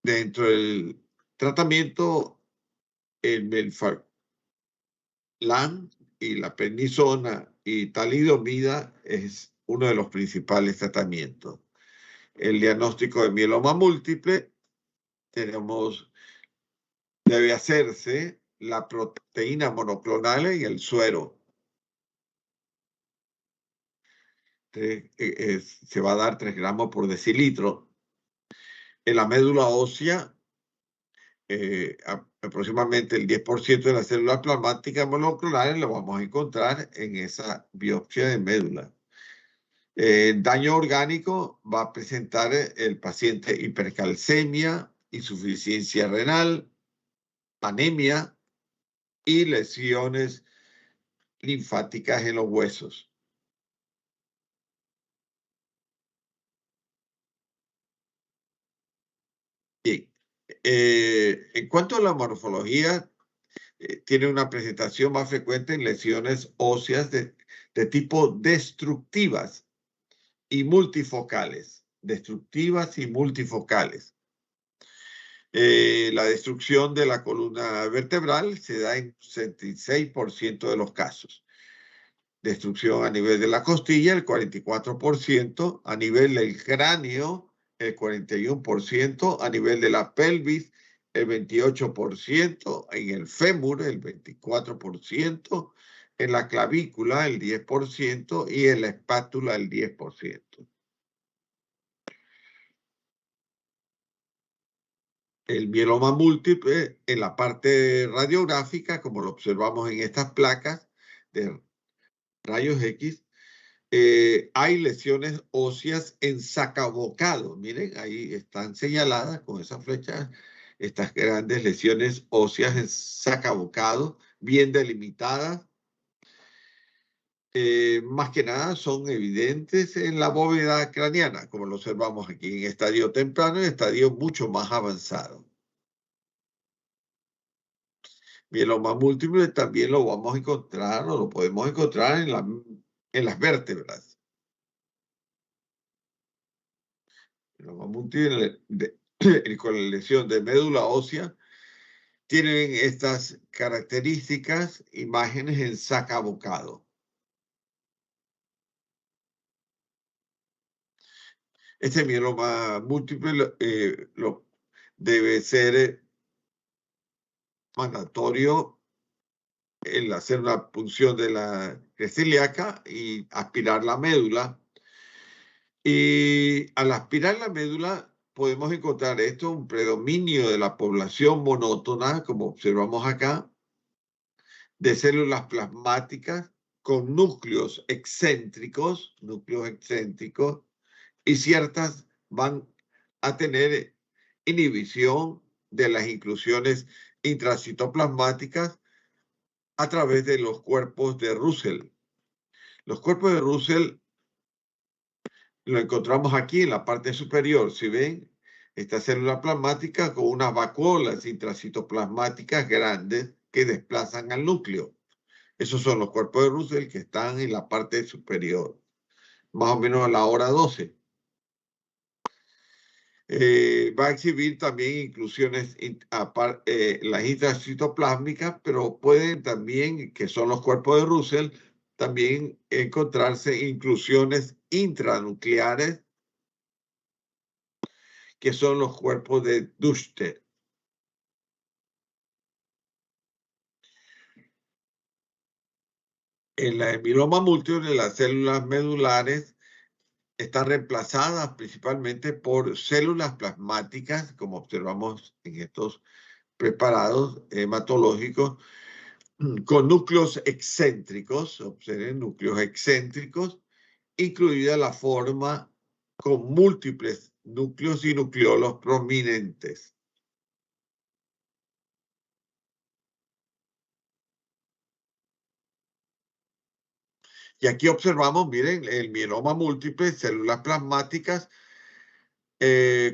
Dentro del tratamiento, el melphalan y la prednisona y talidomida es uno de los principales tratamientos. El diagnóstico de mieloma múltiple debe hacerse la proteína monoclonal en el suero. Se va a dar 3 gramos por decilitro. En la médula ósea, aproximadamente el 10% de las células plasmáticas monoclonales lo vamos a encontrar en esa biopsia de médula. Daño orgánico va a presentar el paciente hipercalcemia, insuficiencia renal, anemia y lesiones linfáticas en los huesos. Bien. En cuanto a la morfología, tiene una presentación más frecuente en lesiones óseas de tipo destructivas y multifocales. Destructivas y multifocales. La destrucción de la columna vertebral se da en 66% de los casos. Destrucción a nivel de la costilla, el 44%, a nivel del cráneo, el 41%, a nivel de la pelvis, el 28%, en el fémur, el 24%, en la clavícula, el 10%, y en la espátula, el 10%. El mieloma múltiple, en la parte radiográfica, como lo observamos en estas placas de rayos X, hay lesiones óseas en sacabocado. Miren, ahí están señaladas con esas flechas estas grandes lesiones óseas en sacabocado, bien delimitadas. Más que nada son evidentes en la bóveda craneana, como lo observamos aquí en estadio temprano y estadio mucho más avanzado. Mieloma múltiple también lo vamos a encontrar o lo podemos encontrar en las vértebras. Mieloma múltiple con la lesión de médula ósea tienen estas características, imágenes en sacabocado. Este mieloma múltiple debe ser mandatorio el hacer una punción de la cresta ilíaca y aspirar la médula. Y al aspirar la médula podemos encontrar un predominio de la población monótona, como observamos acá, de células plasmáticas con núcleos excéntricos, y ciertas van a tener inhibición de las inclusiones intracitoplasmáticas a través de los cuerpos de Russell. Los cuerpos de Russell lo encontramos aquí en la parte superior. Si ven, esta célula plasmática con unas vacuolas intracitoplasmáticas grandes que desplazan al núcleo. Esos son los cuerpos de Russell que están en la parte superior, más o menos a la hora 12. Va a exhibir también inclusiones, las intracitoplásmicas, pero pueden también, que son los cuerpos de Russell, también encontrarse inclusiones intranucleares, que son los cuerpos de Duchter. En la mieloma múltiple, las células medulares están reemplazadas principalmente por células plasmáticas, como observamos en estos preparados hematológicos, con núcleos excéntricos, observen núcleos excéntricos, incluida la forma con múltiples núcleos y nucleolos prominentes. Y aquí observamos, miren, el mieloma múltiple, células plasmáticas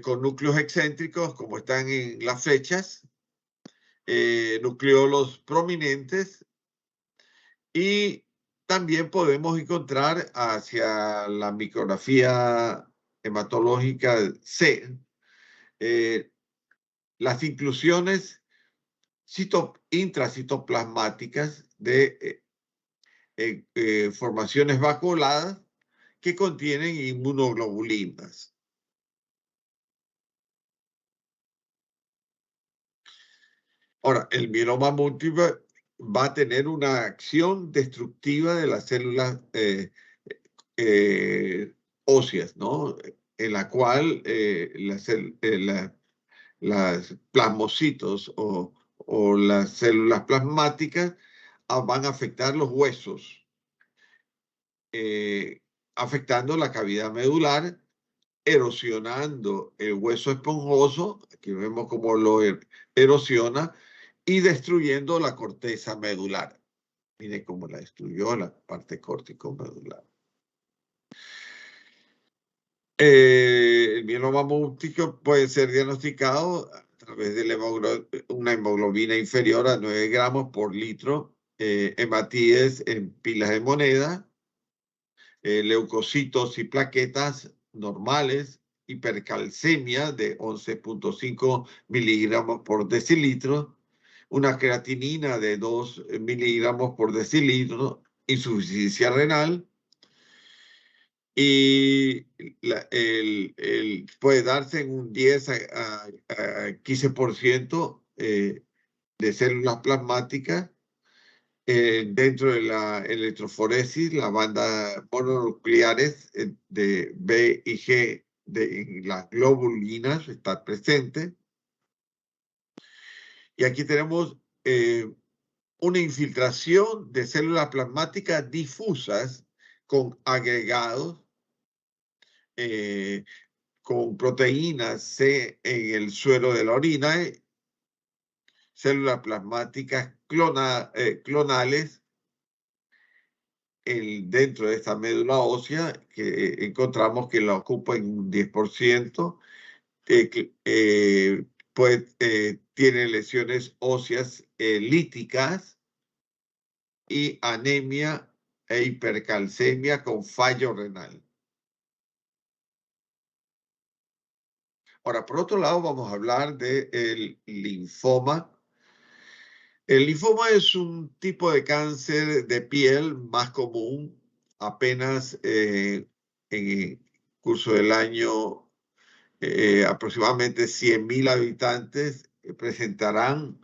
con núcleos excéntricos, como están en las flechas, nucleolos prominentes, y también podemos encontrar hacia la micrografía hematológica C las inclusiones intracitoplasmáticas de formaciones vacuoladas que contienen inmunoglobulinas. Ahora, el mieloma múltiple va a tener una acción destructiva de las células óseas, ¿no? En la cual las plasmocitos o las células plasmáticas van a afectar los huesos, afectando la cavidad medular, erosionando el hueso esponjoso, aquí vemos cómo lo erosiona, y destruyendo la corteza medular. Mire cómo la destruyó la parte córtico-medular. El mieloma múltiple puede ser diagnosticado a través de una hemoglobina inferior a 9 gramos por litro, hematíes en pilas de moneda, leucocitos y plaquetas normales, hipercalcemia de 11.5 miligramos por decilitro, una creatinina de 2 miligramos por decilitro, insuficiencia renal, y puede darse en un 10 a 15% de células plasmáticas dentro de la electroforesis, la banda mononucleares de B y G de las globulinas está presente. Y aquí tenemos una infiltración de células plasmáticas difusas con agregados con proteínas C en el suero de la orina, células plasmáticas clonales dentro de esta médula ósea, que encontramos que la ocupa en un 10%, tiene lesiones óseas líticas y anemia e hipercalcemia con fallo renal. Ahora, por otro lado, vamos a hablar del linfoma. El linfoma es un tipo de cáncer de piel más común. Apenas en el curso del año, aproximadamente 100.000 habitantes presentarán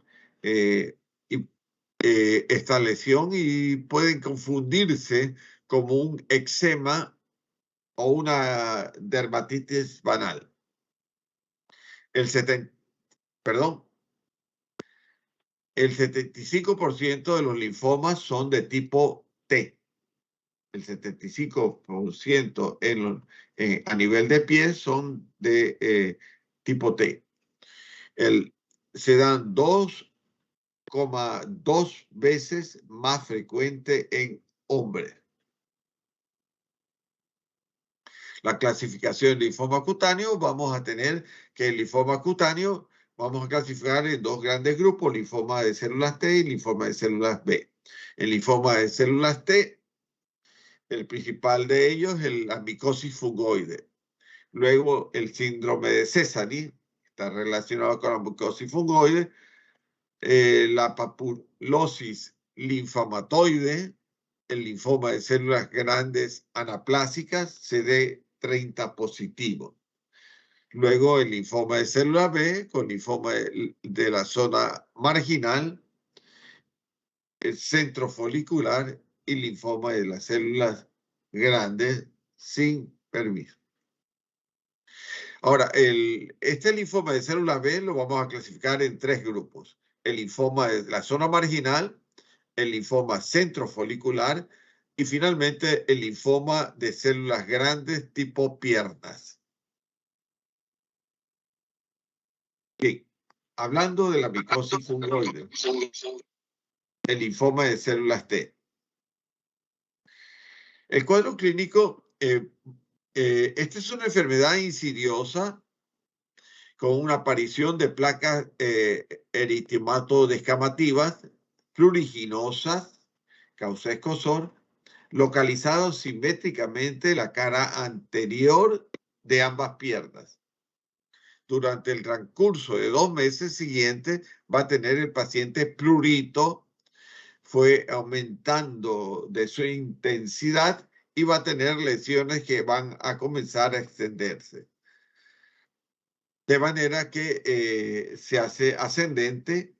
esta lesión y pueden confundirse como un eczema o una dermatitis banal. El 75% de los linfomas son de tipo T. El 75% a nivel de piel son de tipo T. Se dan 2,2 veces más frecuente en hombres. La clasificación de linfoma cutáneo, vamos a tener que el linfoma cutáneo vamos a clasificar en dos grandes grupos, linfoma de células T y linfoma de células B. El linfoma de células T, el principal de ellos es la micosis fungoide. Luego el síndrome de Sézary, está relacionado con la micosis fungoide, la papulosis linfomatoide, el linfoma de células grandes anaplásicas, CD30 positivo. Luego el linfoma de célula B con linfoma de la zona marginal, el centro folicular y linfoma de las células grandes sin permiso. Ahora, este linfoma de célula B lo vamos a clasificar en tres grupos. El linfoma de la zona marginal, el linfoma centrofolicular y finalmente el linfoma de células grandes tipo piernas. Bien, hablando de la micosis fungoide, el linfoma de células T. El cuadro clínico, esta es una enfermedad insidiosa con una aparición de placas eritematoso-descamativas, pruriginosas, causa escozor, localizados simétricamente en la cara anterior de ambas piernas. Durante el transcurso de 2 meses siguientes va a tener el paciente prurito, fue aumentando de su intensidad y va a tener lesiones que van a comenzar a extenderse. De manera que se hace ascendente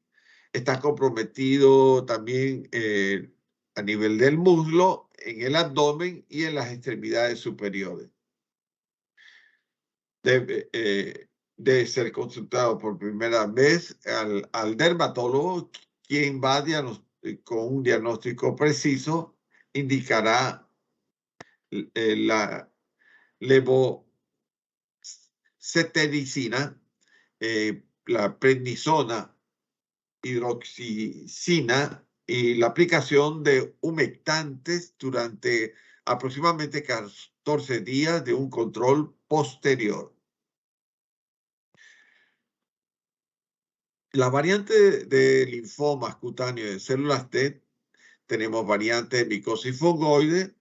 Está comprometido también a nivel del muslo, en el abdomen y en las extremidades superiores. Debe ser consultado por primera vez al dermatólogo, quien va con un diagnóstico preciso, indicará la levocetericina, la prednisona, hidroxicina y la aplicación de humectantes durante aproximadamente 14 días de un control posterior. La variante de linfomas cutáneos de células T, tenemos variante de micosis fungoide,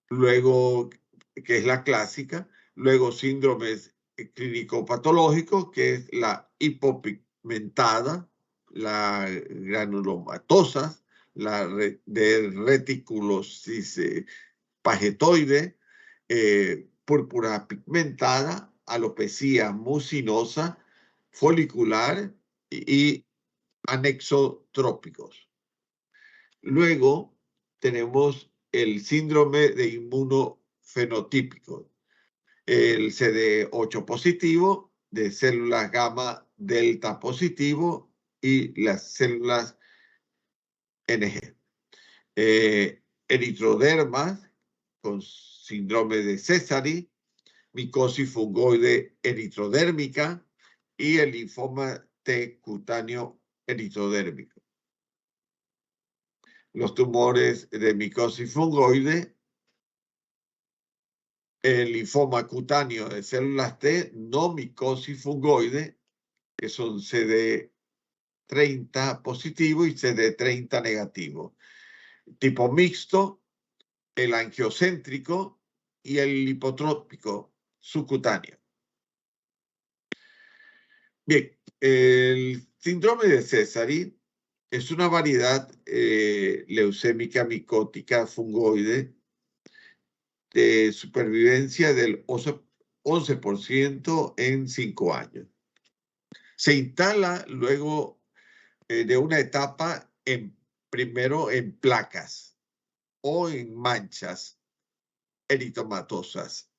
luego, que es la clásica, luego síndromes clínico-patológicos, que es la hipopigmentada, la granulomatosa, la de reticulosis pagetoide, púrpura pigmentada, alopecia mucinosa, folicular y anexotrópicos. Luego tenemos el síndrome de inmunofenotípico, el CD8 positivo, de células gamma delta positivo y las células NG. Eritrodermas con síndrome de Sézary, micosis fungoide eritrodérmica y el linfoma T cutáneo eritrodérmico. Los tumores de micosis fungoide, el linfoma cutáneo de células T no micosis fungoide, que son CD30 positivo y CD30 negativo. Tipo mixto, el angiocéntrico y el lipotrópico subcutáneo. Bien, el síndrome de Sézary es una variedad leucémica micótica fungoide de supervivencia del 11% en 5 años. Se instala luego de una etapa primero en placas o en manchas eritomatosas.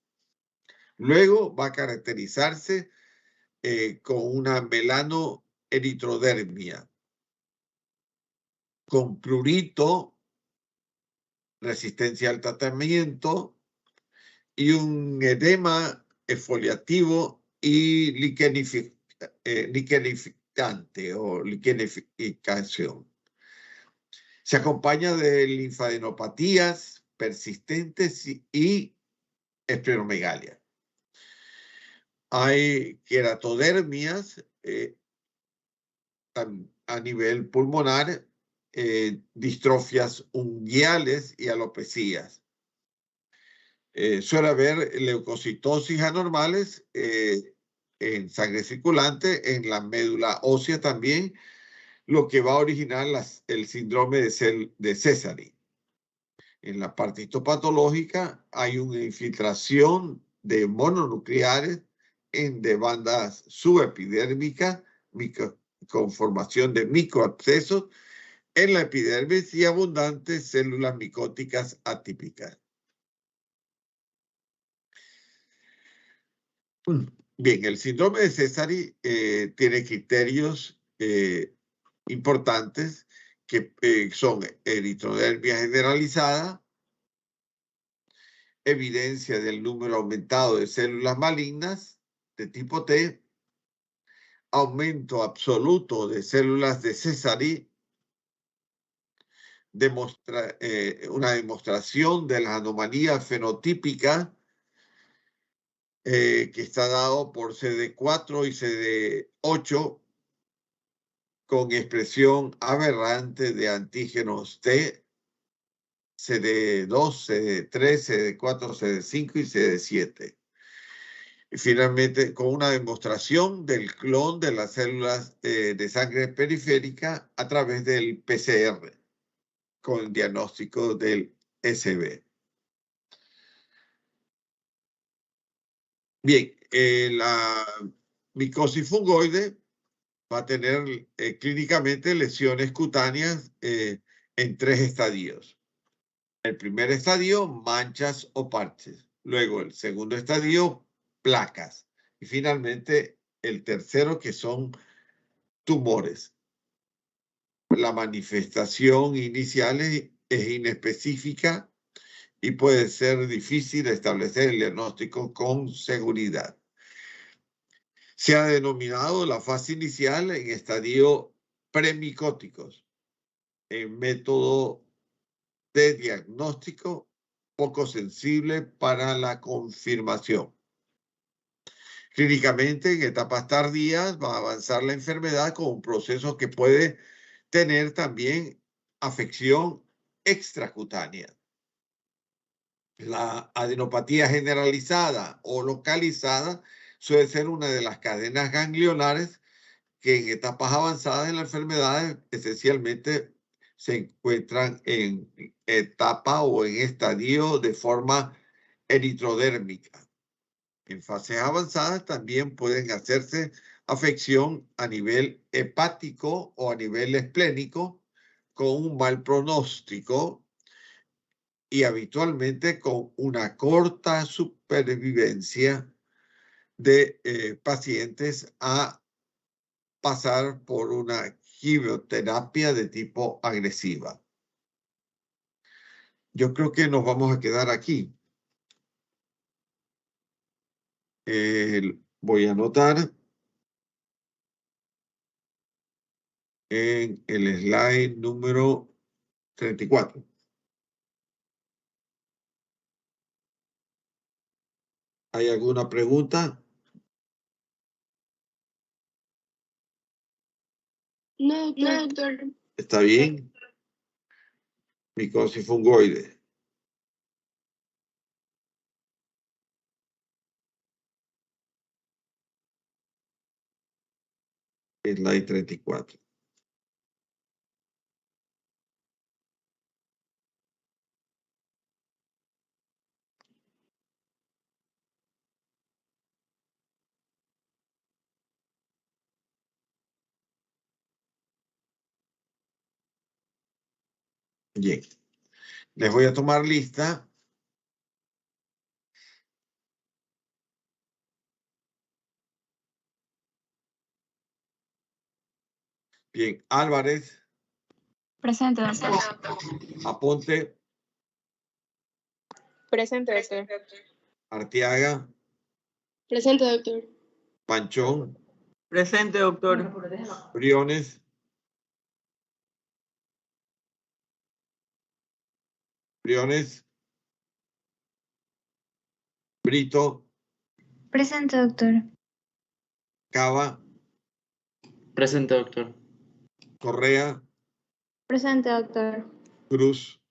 Luego va a caracterizarse con una melanoeritrodermia, con prurito, resistencia al tratamiento y un edema exfoliativo y liquenificante o liquenificación. Se acompaña de linfadenopatías persistentes y esplenomegalia. Hay queratodermias a nivel pulmonar, distrofias unguiales y alopecias. Suele haber leucocitosis anormales en sangre circulante, en la médula ósea también, lo que va a originar el síndrome de Sézary. En la parte histopatológica hay una infiltración de mononucleares de bandas subepidérmicas con formación de microabscesos en la epidermis y abundantes células micóticas atípicas. Bien, el síndrome de Sézary tiene criterios importantes que son eritrodermia generalizada, evidencia del número aumentado de células malignas de tipo T, aumento absoluto de células de Sézary, una demostración de las anomalías fenotípicas que está dado por CD4 y CD8 con expresión aberrante de antígenos T, CD2, CD3, CD4, CD5 y CD7. Y finalmente, con una demostración del clon de las células de sangre periférica a través del PCR, con el diagnóstico del SB. Bien, la micosis fungoide va a tener clínicamente lesiones cutáneas en 3 estadios. El primer estadio, manchas o parches. Luego, el segundo estadio, placas. Y finalmente, el tercero, que son tumores. La manifestación inicial es inespecífica y puede ser difícil establecer el diagnóstico con seguridad. Se ha denominado la fase inicial en estadio premicóticos, en método de diagnóstico poco sensible para la confirmación. Clínicamente, en etapas tardías, va a avanzar la enfermedad con un proceso que puede tener también afección extracutánea. La adenopatía generalizada o localizada suele ser una de las cadenas ganglionares que en etapas avanzadas en la enfermedad esencialmente se encuentran en etapa o en estadio de forma eritrodérmica. En fases avanzadas también pueden hacerse afección a nivel hepático o a nivel esplénico con un mal pronóstico y habitualmente con una corta supervivencia de pacientes a pasar por una quimioterapia de tipo agresiva. Yo creo que nos vamos a quedar aquí. Voy a anotar en el slide número 34. ¿Hay alguna pregunta? No, doctor. ¿Está bien? Micosis fungoide. Slide 34. Bien. Les voy a tomar lista. Bien, Álvarez, Presente, doctor. Aponte, Presente, doctor. Arteaga, Presente, doctor. Panchón, Presente, doctor. Briones, Brito, Presente, doctor. Cava, Presente, doctor. Correa, Presente, doctor. Cruz,